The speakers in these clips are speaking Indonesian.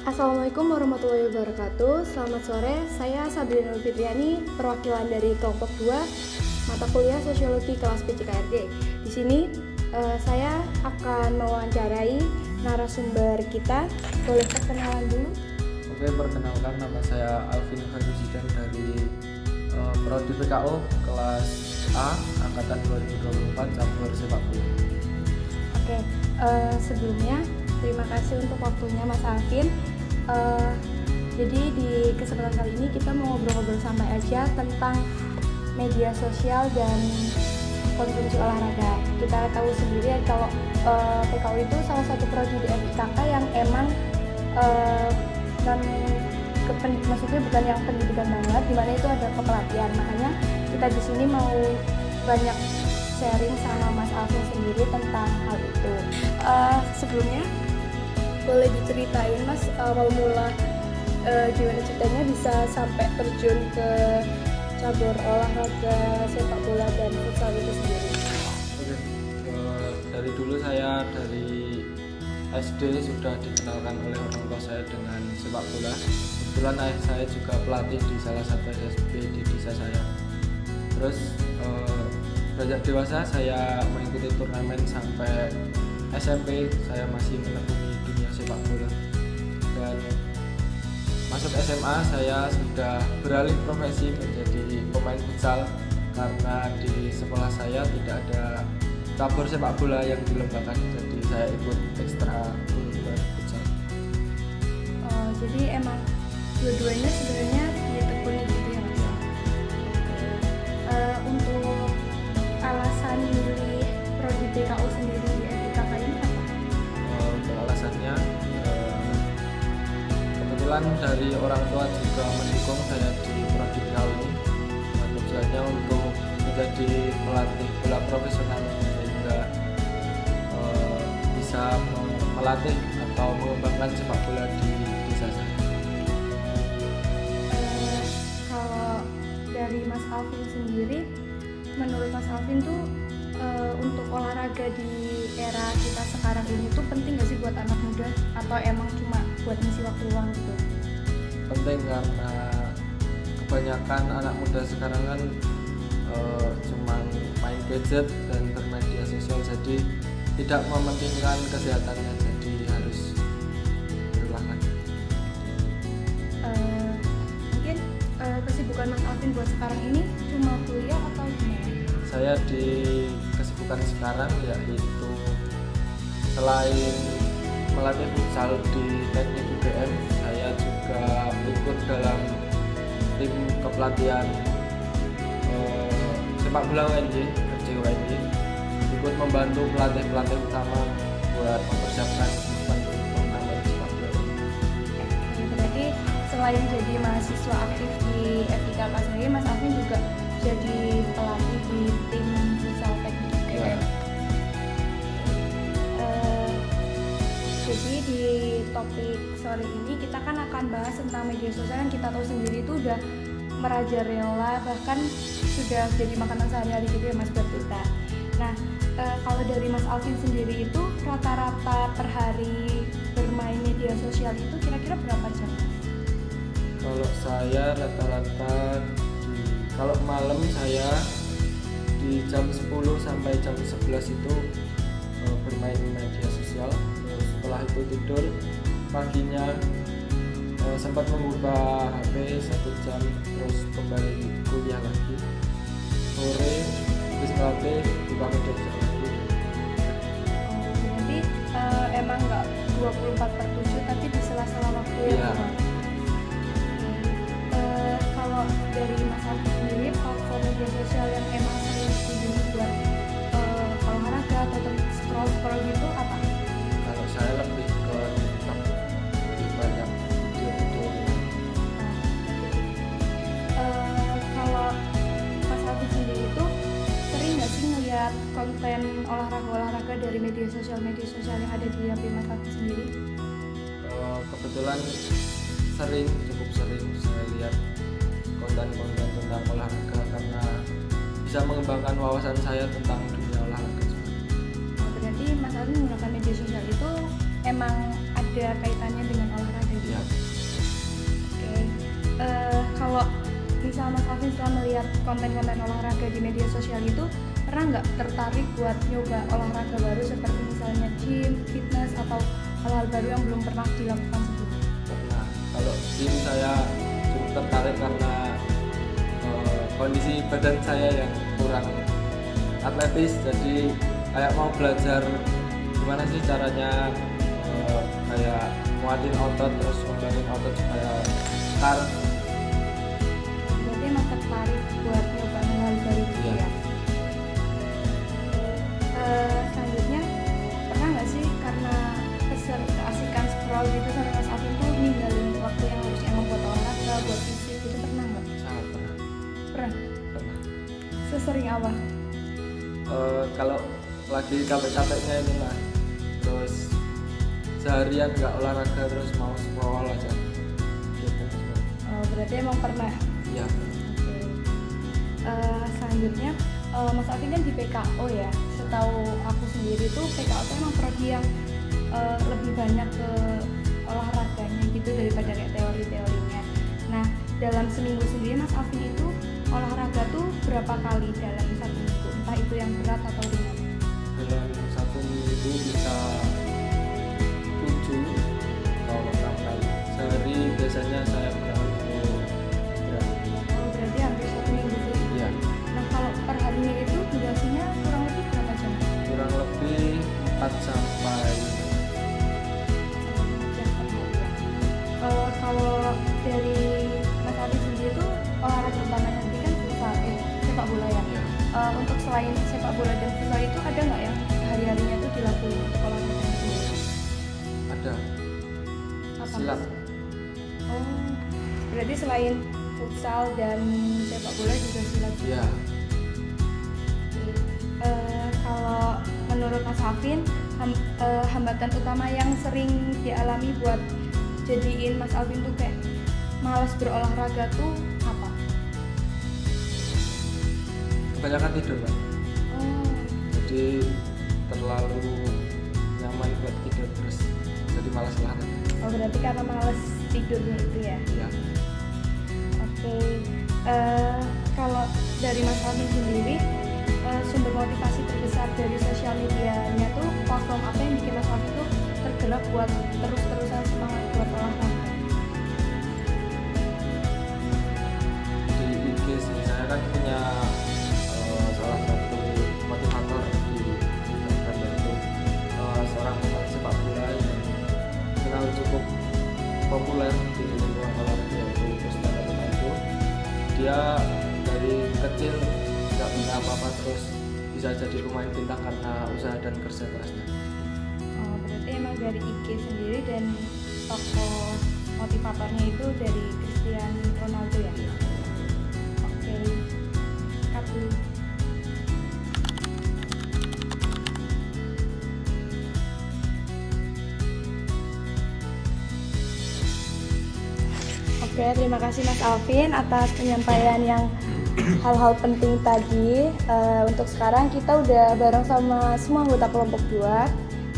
Assalamualaikum warahmatullahi wabarakatuh. Selamat sore, saya Sabrina Fitriani, perwakilan dari kelompok 2 mata kuliah Sosiologi kelas PCKRD. Di sini saya akan mewawancarai narasumber kita. Boleh perkenalan dulu? Oke, perkenalkan, nama saya Alvin Faduzidhan dari Prodi PKO kelas A angkatan 2024 cabur sepak bola. Oke, sebelumnya terima kasih untuk waktunya Mas Alvin. Jadi di kesempatan kali ini kita mau ngobrol-ngobrol santai aja tentang media sosial dan konsumsi olahraga. Kita tahu sendiri ya kalau PKO itu salah satu prodi di FIKK yang emang maksudnya bukan yang pendidikan banget, dimana itu ada kepelatihan. Makanya kita di sini mau banyak sharing sama Mas Alvin sendiri tentang hal itu. Sebelumnya boleh diceritain Mas awal mula gimana ceritanya bisa sampai terjun ke cabur olahraga sepak bola dan futsal itu sendiri? Oke, dari dulu saya dari SD sudah dikenalkan oleh orang tua saya dengan sepak bola. Kebetulan ayah saya juga pelatih di salah satu SMP di desa saya. Terus beranjak dewasa saya mengikuti turnamen sampai SMP, saya masih menekuni dunia sepak bola. Dan masuk SMA saya sudah beralih profesi menjadi pemain futsal karena di sekolah saya tidak ada cabur sepak bola yang dilombakan, jadi saya ikut ekstra kurikuler futsal. Jadi emang dua-duanya sebenarnya ditekuni gitu ya Mas? Untuk alasan milih prodi PKO sendiri di FIKK ini apa? Untuk alasannya, kebetulan dari orang tua juga mendukung saya di prodi PKO ini. Tujuannya untuk menjadi pelatih bola profesional sehingga bisa melatih atau mengembangkan sepak bola di desa saya. Kalau dari Mas Alvin sendiri, menurut Mas Alvin tuh untuk olahraga di era kita sekarang ini tuh penting gak sih buat anak muda atau emang cuma buat ngisi waktu luang gitu? Penting karena kebanyakan anak muda sekarang kan cuma main gadget dan bermedia sosial, jadi tidak mementingkan kesehatannya, jadi harus berolahraga. Mungkin kesibukan Mas Alvin buat sekarang ini cuma kuliah atau gimana? Saya di kesibukan sekarang yaitu selain melatih futsal di teknik UGM, saya juga ikut dalam tim kepelatihan sepak bola UNJ, RJ-UNJ, ikut membantu pelatih-pelatih utama buat mempersiapkan event turnamen sepak bola. Berarti selain jadi mahasiswa aktif di FIKK sendiri, Mas Alvin juga jadi pelatih di tim futsal teknik UGM. Ya. Jadi di topik sore ini kita kan akan bahas tentang media sosial yang kita tahu sendiri itu udah merajalela, bahkan sudah jadi makanan sehari-hari gitu ya Mas buat kita. Nah, kalau dari Mas Alvin sendiri itu rata-rata per hari bermain media sosial itu kira-kira berapa jam? Kalau saya rata-rata kalau malam saya di jam 10 sampai jam 11 itu bermain media sosial. Terus setelah itu tidur, paginya sempat membuka HP 1 jam, terus kembali kuliah lagi. Sore habis ngelatih buka media sosial lagi. Jadi emang nggak 24/7 tapi di sela-sela waktu yang Iya. luang. Kalau dari Mas Alvin sendiri, platform media sosial yang emang sering dikunjungi buat olahraga atau scroll gitu apa? Kalau saya lebih ke TikTok, lebih banyak video-video. Kalau Mas Alvin sendiri itu sering nggak sih ngeliat konten olahraga dari media sosial yang ada di HP Mas Alvin sendiri? Kebetulan cukup sering saya lihat konten-konten tentang olahraga karena bisa mengembangkan wawasan saya tentang dunia olahraga. Berarti Mas Alvin menggunakan media sosial itu emang ada ada kaitannya dengan olahraga gitu. Iya. Oke. Kalau misal Mas Alvin setelah melihat konten-konten olahraga di media sosial itu, pernah nggak tertarik buat nyoba olahraga baru seperti misalnya gym, fitness, atau hal-hal baru yang belum pernah dilakukan sebelumnya? Pernah. Kalau gym saya cukup tertarik karena kondisi badan saya yang kurang atletis, jadi kayak mau belajar gimana sih caranya kayak nguatin otot terus ngembangin otot supaya kar. Berarti emang tertarik buat nyoba hal baru gitu Iya. ya. Selanjutnya, pernah nggak sih karena keasikan scroll gitu sampai Mas Alvin tuh ninggalin waktu yang harusnya emang buat olahraga, buat fisik gitu, pernah nggak? Sangat pernah. Pernah. Pernah. Sesering apa? Kalau lagi capek-capeknya itu lah, terus seharian nggak olahraga terus mau scroll aja gitu. Oh, berarti emang pernah. Ya. Oke. Selanjutnya, Mas Alvin kan di PKO ya. Setahu aku sendiri tuh PKO tuh emang prodi yang lebih banyak ke olahraganya gitu daripada kayak teori-teorinya. Nah, dalam seminggu sendiri Mas Alvin itu olahraga tuh berapa kali dalam satu minggu? Entah itu yang berat atau ringan. Dalam satu minggu bisa 7 atau 6 kali sehari. Biasanya saya berangkat Oh, berarti hampir satu minggu tuh. ya Nah, kalau per harinya itu durasinya kurang lebih berapa jam? kurang lebih 4 sampai Jam per hari ya. Kalau dari Mas Alvin sendiri tuh olahraga utamanya nanti kan futsal, sepak bola ya. ya. Untuk selain sepak bola dan futsal itu ada nggak yang hari-harinya tuh dilakuin untuk olahraga sendiri? Ada Apa? silat. Oh, berarti selain futsal dan sepak bola juga silat juga. Ya, Oke. Kalau menurut Mas Alvin, hambatan utama yang sering dialami buat jadiin Mas Alvin tuh kayak malas berolahraga tuh apa? kebanyakan tidur Mbak. Oh, Jadi terlalu nyaman buat tidur terus jadi malas olahraga. oh berarti karena malas tidurnya itu ya. Ya. Oke. Kalau dari Mas Alvin sendiri, sumber motivasi terbesar dari sosial medianya tuh platform apa yang bikin Mas Alvin tuh tergerak buat terus-terusan semangat buat olahraga? Di IG sih saya kan punya salah satu motivator di Instagram, yaitu seorang pemain sepak bola yang dikenal cukup populer di lingkungan olahraga, yaitu Cristiano Ronaldo. Dia dari kecil nggak punya apa-apa terus bisa jadi pemain bintang karena usaha dan kerja kerasnya. Oh, berarti emang dari IG sendiri dan tokoh motivatornya itu dari Cristiano Ronaldo ya? Iya. Oke. Cut dulu. Oke, terima kasih Mas Alvin atas penyampaian yang hal-hal penting tadi. Untuk sekarang kita udah bareng sama semua anggota kelompok 2.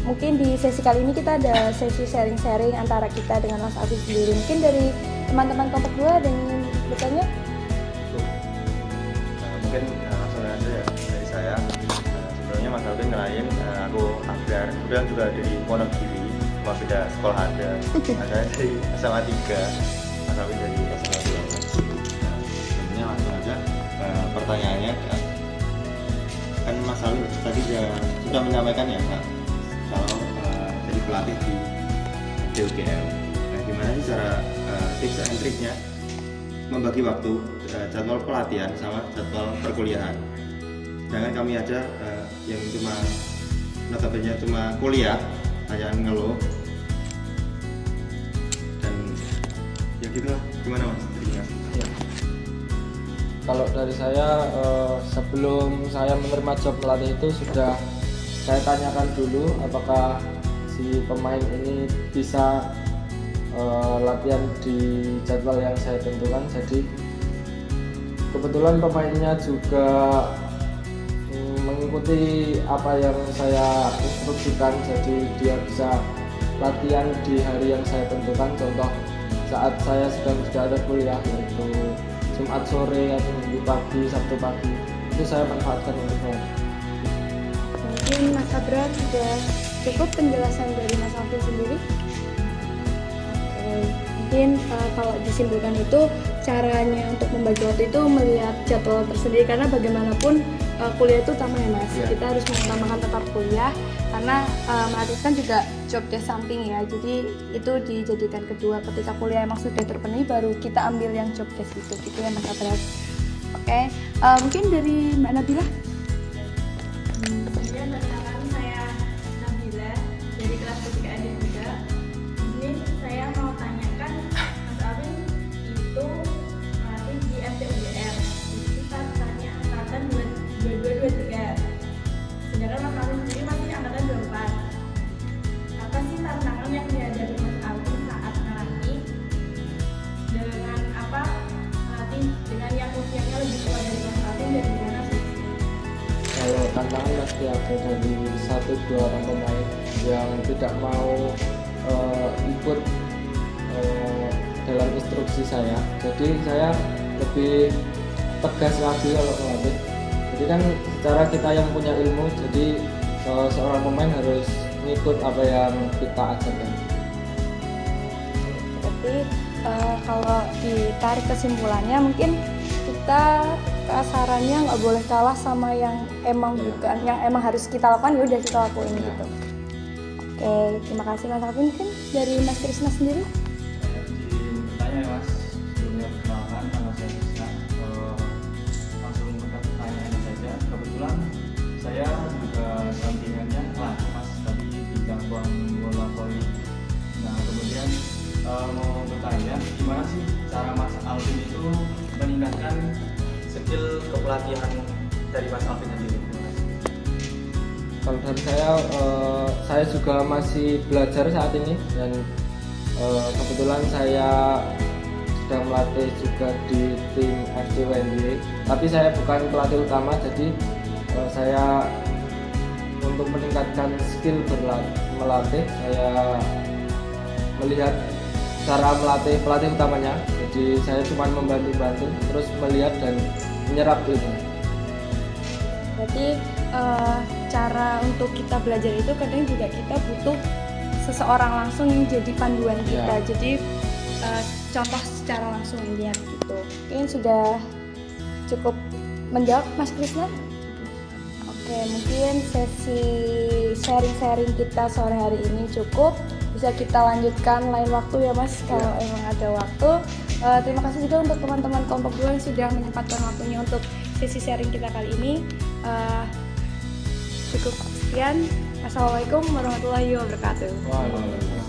Mungkin di sesi kali ini kita ada sesi sharing-sharing antara kita dengan Mas Alvin sendiri. Mungkin dari teman-teman kelompok 2 ada yang ingin bertanya? Mungkin langsung aja ya dari saya. Sebelumnya Mas Alvin kenalin, aku Abdar, kemudian juga dari Wonogiri, cuma beda sekolah ada. Ada dari SMA 3, Mas Alvin dari SMA 2. Sebelumnya langsung aja pertanyaannya, kan Mas Alvin tadi sudah menyampaikan ya Kak, kalau jadi pelatih di DUGM. Nah, gimana sih cara tips and triknya membagi waktu jadwal pelatihan sama jadwal perkuliahan? Sedangkan kami aja yang cuma notabene cuma kuliah hanya ngeluh dan ya gitu lah. Gimana Mas? Terima kasih. Ya. Kalau dari saya, sebelum saya menerima job melatih itu sudah saya tanyakan dulu apakah si pemain ini bisa latihan di jadwal yang saya tentukan. Jadi kebetulan pemainnya juga mengikuti apa yang saya instruksikan, jadi dia bisa latihan di hari yang saya tentukan. Contoh saat saya sedang tidak ada kuliah, yaitu Jumat sore atau Minggu pagi, Sabtu pagi, itu saya manfaatkan untuk sholat. Mungkin Mas Abrar sudah cukup penjelasan dari Mas Alvin sendiri. Oke, mungkin kalau disimpulkan itu caranya untuk membagi waktu itu melihat jadwal tersendiri, karena bagaimanapun kuliah itu utama ya Mas. Kita harus mengutamakan tetap kuliah karena melatihkan juga job desk samping ya. Jadi itu dijadikan kedua, ketika kuliah emang sudah terpenuhi baru kita ambil yang job desk itu gitu ya Mas Abrar. Oke, mungkin dari Mbak Nabila. Perkenalkan, saya Nabila dari kelas 3 adik juga. Ini saya mau tanyakan, Mas Alvin itu melatih di FTUGM. Itu katanya angkatan 2223. Sedangkan Mas Alvin sendiri masih angkatan 24. Apa sih tantangan yang dihadapi Mas Alvin saat melatih dengan apa? Melatih dengan yang usianya lebih tua dari Mas Alvin dan gimana sih? Kalau tantangan pasti ada dari 1-2 orang pemain yang tidak mau ikut dalam instruksi saya. Jadi saya lebih tegas lagi kalau melatih. Jadi kan secara kita yang punya ilmu, jadi seorang pemain harus ngikut apa yang kita ajarkan. Berarti kalau ditarik kesimpulannya mungkin kita kasarannya nggak boleh kalah sama yang emang bukan, yang emang harus kita lakukan ya udah kita lakuin gitu. Oke, terima kasih Mas Alvin. Mungkin dari Mas Krisna sendiri. Izin bertanya ya Mas, sebelumnya perkenalkan nama saya Krisna. Langsung ke pertanyaannya saja. Kebetulan saya juga sampingannya pelatih Mas, tapi di cabang bola voli. Nah kemudian mau bertanya, gimana sih cara Mas Alvin itu meningkatkan skill kepelatihan dari Mas Alvin sendiri? Kalau dari saya juga masih belajar saat ini, dan kebetulan saya sedang melatih juga di tim FTUNY, tapi saya bukan pelatih utama. Jadi saya untuk meningkatkan skill melatih, saya melihat cara melatih pelatih utamanya. Jadi saya cuma membantu-bantu, terus melihat dan menyerap ilmu. Berarti cara untuk kita belajar itu kadang juga kita butuh seseorang langsung yang jadi panduan kita. Jadi contoh secara langsung lihat gitu. Mungkin sudah cukup menjawab Mas Krisna. Oke, mungkin sesi sharing-sharing kita sore hari ini cukup. Bisa kita lanjutkan lain waktu ya Mas, kalau emang ada waktu. Terima kasih juga untuk teman-teman kelompok 2 yang sudah menyempatkan waktunya untuk sesi sharing kita kali ini. Cukup sekian. Assalamualaikum warahmatullahi wabarakatuh. Waalaikumsalam.